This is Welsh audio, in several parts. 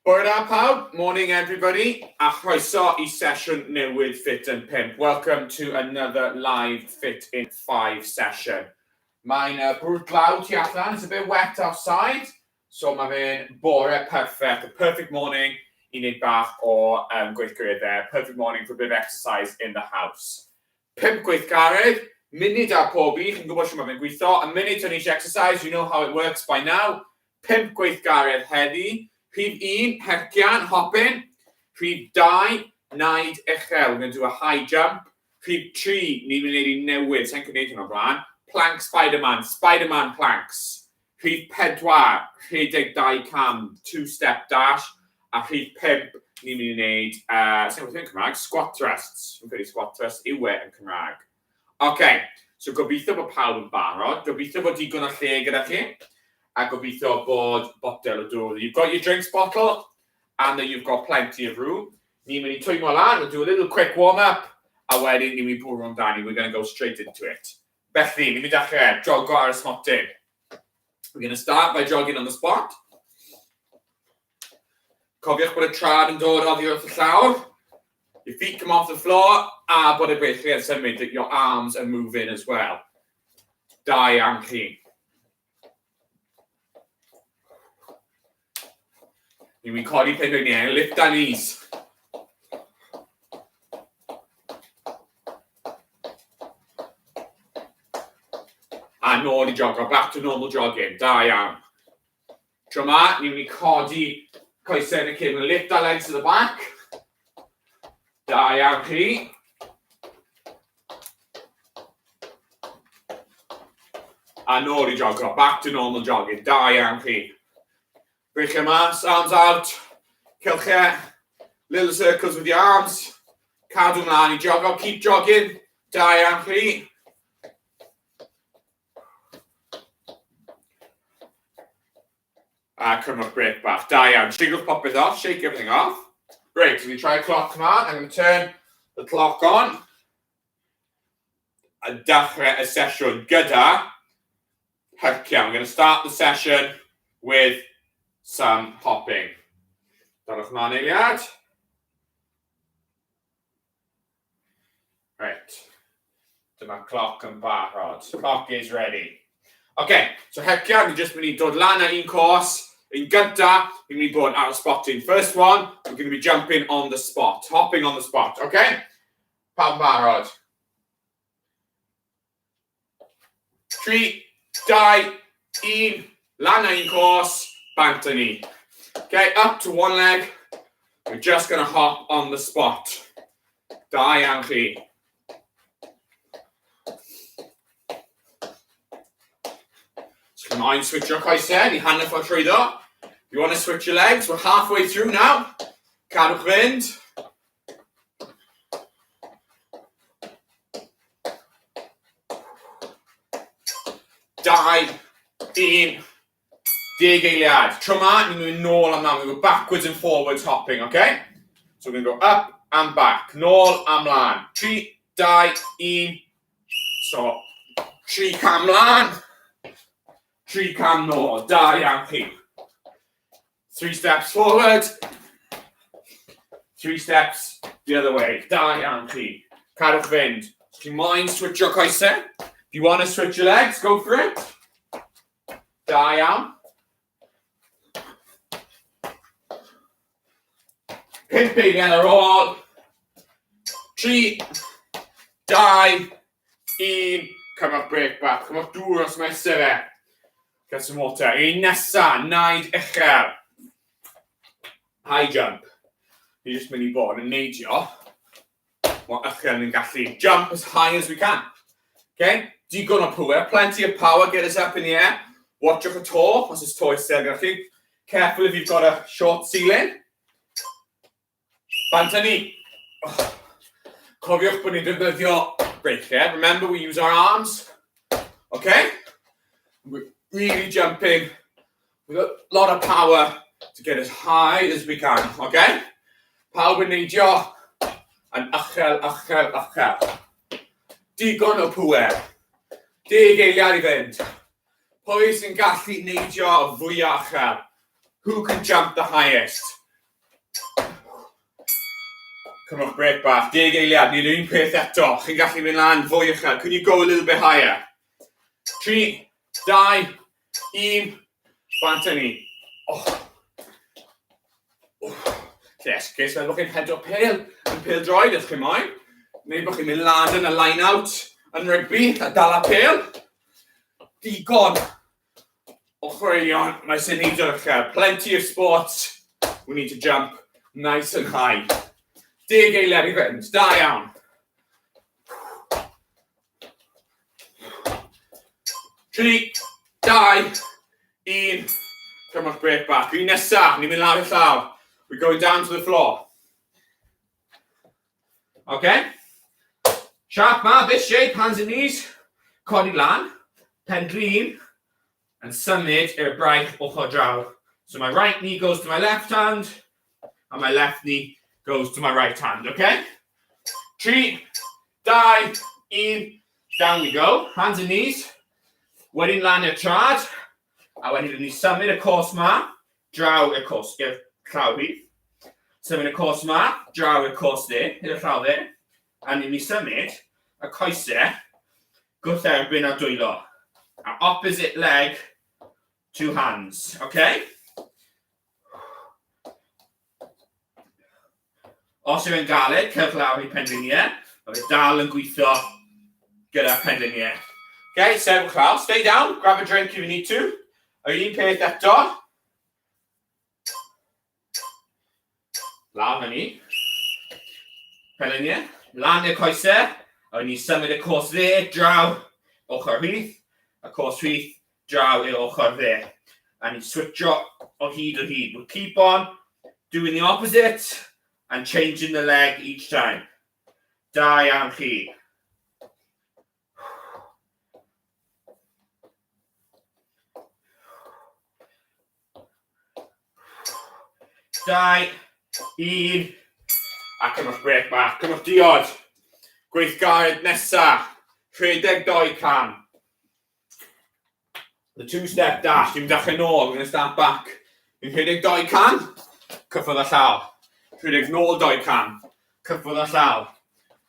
Bore da pawb, morning everybody, a chroeso I sesiwn newydd Ffit yn 5. Welcome to another live Ffit in 5 session. Mae'n brwd glaw tu allan, it's a bit wet outside, so mae fe'n bore perfect, a perfect morning I wneud bach o gweithgareddau, perfect morning for a bit of exercise in the house. 5 gweithgaredd, munud ar pob un, chi'n gwybod sy'n mae fe'n gweithio, a munud o'n eisiau exercise, you know how it works by now. 5 gweithgaredd heddi. Rhif 1, hercian, hopin. Rhif 2, naid uchel. We're going to do a high jump. Rhif 3, ni'n mynd i newydd, sa'n gwneud hyn o blaen. Plank Spider-Man planks. Rhif 4, rhedeg 2 cam, 2-step dash. A rhif 5, ni'n mynd i wneud, sa'n gwneud yn Cymraeg, squat thrusts. Dwi'n credu squat thrust yw e yn Cymraeg. Okay, so gobeithio bod pawb yn barod. Gobeithio bod digon o lle gyda chi. A gobeithio bod botel o dŵr. You've got your drinks bottle, and then you've got plenty of room. Ni'n mynd i twymo lan, we'll do a little quick warm-up, a wedyn ni'n mynd i bwrw amdani, we're going to go straight into it. Felly, ni'n mynd i dechrau jogo ar y smotin. We're going to start by jogging on the spot. Cofiwch bod y trad yn dod oddi wrth y llawr. Your feet come off the floor, a bod y beichli yn symud, that your arms are moving as well. Da iawn chi. Ni'n mynd codi penderfynu, lift our knees. A nôl I jogo, back to normal jogging, da iawn. Tro ma, ni'n mynd codi coesau yn y cyn, lift our legs to the back. Da iawn chi. A nôl I jogo, back to normal jogging, da iawn chi. Break your mas, arms out, cilchau, little circles with your arms, cadw mlaen I jogo, keep jogging, da iawn chi. A cymryd break bach, da iawn, shake popeth off, shake everything off. Great, so we try clock command, I'm going to turn the clock on. A dechrau y sesiwn gyda hercian. I'm going to start the session with some hopping. Darwch mlaen eiliad. Right. Dyma clock yn barod. Clock is ready. Okay, so hercian, ni'n just mynd I dod lan a un course. Un gynta, ni'n mynd I bod ar y spotting. First one, we're going to be jumping on the spot. Hopping on the spot, okay? Pawb barod. 3, 2, 1, lan a un course. Banter ni. Okay, up to one leg. We're just going to hop on the spot. Da iawn chi. So come on, switch your coesau. Ni hanner ffordd trwyddo. If you want to switch your legs, we're halfway through now. Cadwch fynd. Dau, un. 10 eiliad. Tro ma, ni'n mynd nôl am na. We go backwards and forwards hopping, okay? So we're going to go up and back. Nôl a mlaen. 3, 2, 1. So, 3 cam mlaen. 3 cam nôl. Da iawn chi. 3 steps forward. 3 steps the other way. Da iawn chi. Cadwch fynd. So, chi'n moyn switch your coesau. If you want to switch your legs, go for it. Da iawn. 5 eiliad ar ôl. 3, 2, 1. Cymryd break back. Cymryd dŵr os mae syfe. Get some water. Un nesa, naid uchel. High jump. Ni jyst mynd I bod yn neidio. Mae uchel ni'n gallu. Jump as high as we can. Okay? Digon o pŵer. Plenty of power. Get us up in the air. Watch your toe. Os ys toe isel gyda chi. Careful if you've got a short ceiling. Banter ni. Cofiwch bod ni'n defnyddio breichiau. Remember, we use our arms. Okay? We're really jumping with a lot of power to get as high as we can. Okay? Pawb yn neidio. Yn uchel. Digon o pŵer. 10 eiliad I fynd. Pwy sy'n gallu neidio o fwyaf uchel? Who can jump the highest? Cymwch break bach, 10 eiliad, ni'n un peth eto. Chi'n gallu mynd lan fwy uchel. Can you go a little bit higher? 3, 2, 1, bant ni. Yes, ces fel bod chi'n head o pêl, yn pêl droed, ydych chi'n moyn. Neu bod chi'n mynd lan yn y line-out yn rygbi, a dal a pêl. Digon o chwaraeon, mae sy'n neud o'r uchel. Plenty of sports. We need to jump nice and high. 10 eiliad I fynd, da iawn. 3, 2, 1, cymwch break back. Un nesaf, ni'n mynd lawr y llaw. We're going down to the floor. Okay? Sharp ma, this shape, hands and knees. Codi lan, pen drin, and symud i'r braich ochr draw. So my right knee goes to my left hand, and my left knee goes to my right hand, okay? 3, 2, 1, down we go. Hands and knees. Wedyn lan i'r trad, a wedyn ni symud y cwrs ma, draw i'r cwrs, i'r llaw fi. Symud y cwrs ma, draw i'r cwrs dde, i'r llaw dde. A ni symud y coesau gwrth-erbyn a dwylo. Our opposite leg, 2 hands, okay? Os yw'n galed, cewch lawr i pengliniau, a fe dal yn gweithio gyda pengliniau. Okay, sefwch lawr, stay down, grab a drink if you need to. Yr un peth eto. Lawr hynny. Pengliniau, lan i'r coesau, a ni symud y cwrs dde, draw ochr rhydd, a cwrs rhydd, draw i'r ochr dde. A ni switcho o hyd. We'll keep on doing the opposite and changing the leg each time. Da iawn chi. Dau, 1, a cymwch break back. Cymwch diod. Gweithgaredd nesa. 32 can. The 2-step dash. Dim dechrau nôl. We're going to start back. In 32 can. Cyffodd y llaw. 32 can. Cyffodd y llaw.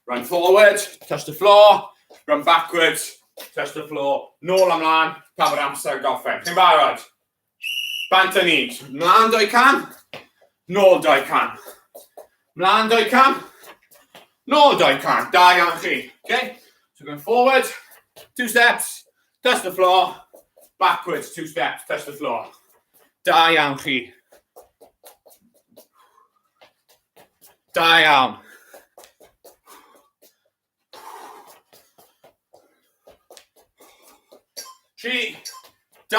Run forward. Touch the floor. Run backwards. Touch the floor. Nôl ymlaen. Pa bod amser goffen. Chi'n barod? Bant a ni. Mlaen 2 can. Nôl 2 can. Mlaen 2 can. Nôl 2 can. Da iawn chi. Okay? So going forward. 2 steps. Touch the floor. Backwards. 2 steps. Touch the floor. Da iawn chi. Da iawn. Tri, 2,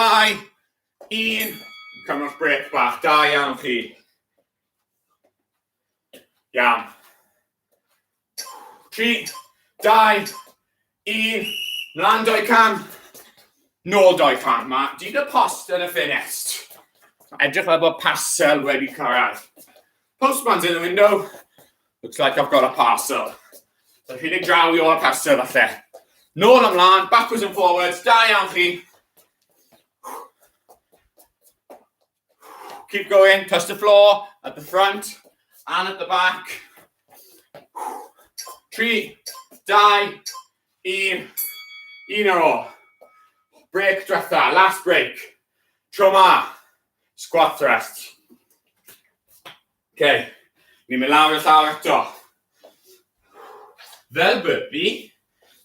1. Cymwch break bach. Da iawn chi. Iawn. 3, 2, 1. Mlaen 2 can. Nôl 2 can. Mae dyn y post yn y ffenest. Edrych fel bod parcel wedi cyrraedd. Postman's in the window. Looks like I've got a parcel. So rhedeg draw I o'r parcel falle. Nôl ymlaen, backwards and forwards. Da iawn chi. Keep going. Touch the floor at the front and at the back. 3, 2, 1. Un ar ôl. Break diwetha. Last break. Tro ma. Squat thrust. Okay. Ni'n mynd lawr y llaw eto. Fel burpee.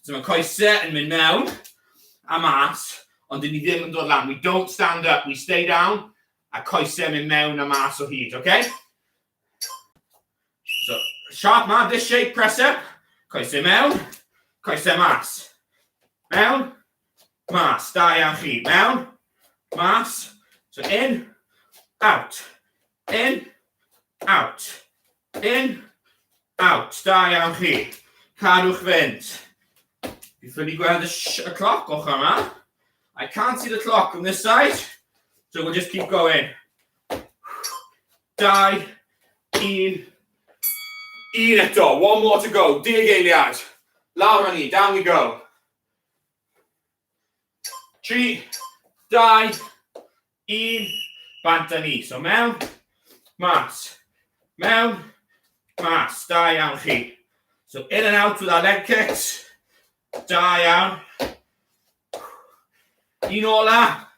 So mae coesau yn mynd mewn a mas, ond dyn ni ddim yn dod lan. We don't stand up, we stay down, a coesau yn mynd mewn a mas o hyd, okay? So, sharp man, this shape, press up. Coesau mewn, coesau mas. Mewn, mas. Da iawn chi. Mewn, mas. So, in, out. In, out. In, out. Da iawn chi. Cadwch fynd. If you gweld the clock ochr yma. I can't see the clock on this side, so we'll just keep going. 2, 1. Un eto. One more to go. 10 eiliad. Lawr â ni. Down we go. 3, 2, 1. Bant â ni. So mewn, mas. mewn, mas, da iawn chi. So in and out with our leg kicks, da iawn. Un ola,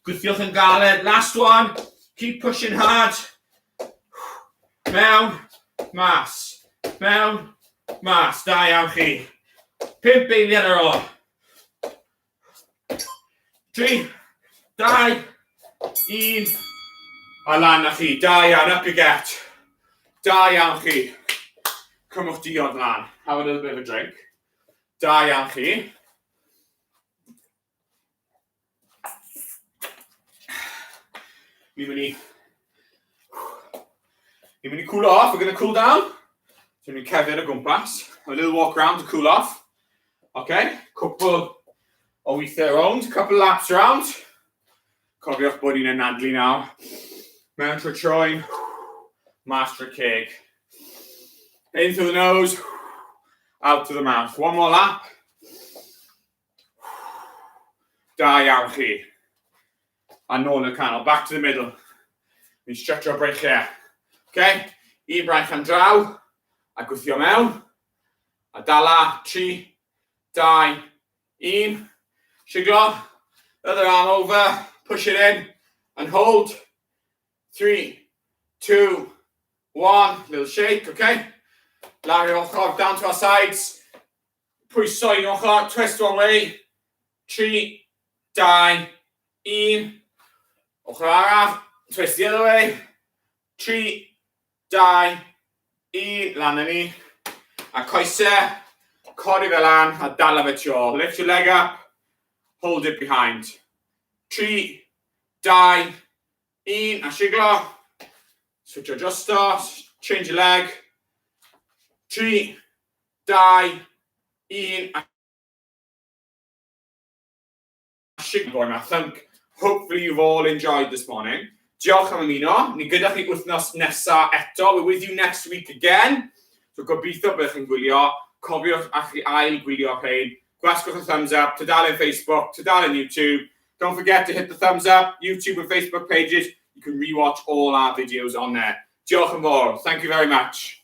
gwthiwch yn galed, last one, keep pushing hard. Mewn, mas, mewn, mas, da iawn chi. 5 eiliad ar ôl. 3, 2, 1, a lan na chi, da iawn, up you get. Da iawn chi. Cymwch diod lan, have a little bit of a drink. Da iawn chi. Ni'n mynd i cool off, we're going to cool down. So ni'n cerdded o gwmpas, a little walk around to cool off. Okay, couple o weithiau around, couple laps around. Cofiwch bod ni'n anadlu nawr. Mewn trwy troen, mas trwy ceg. In through the nose, out to the mouth. One more lap. Da iawn chi. A nôl yn y canol, back to the middle. Ni'n stretch o'r breichiau. Okay, un braich am draw, a gwthio mewn. A dala, 3, 2, 1. Shiglo, other arm over, push it in, and hold. 3, 2, 1, little shake, okay? Lari ochr, down to our sides. Pwyso un ochr, twist one way. 3, 2, 1. Ochr arall, twist the other way. 3, 2, 1, lan yn ni. A coesau, codi fe lan, a dala fe tu ôl. Lift your leg up, hold it behind. 3, 2, 1, a shiglo. Switch your adjuster, change your leg. 3, 2, 1, a shiglo. And I think hopefully you've all enjoyed this morning. Diolch am ymuno. Ni gyda chi wythnos nesa eto. We're with you next week again. So gobeithio byddwch chi'n gwylio. Cofiwch a chi ail gwylio rhain. Gwasgwch y thumbs up. Tudalen Facebook, tudalen YouTube. Don't forget to hit the thumbs up. YouTube and Facebook pages. You can rewatch all our videos on there. Diolch yn fawr. Thank you very much.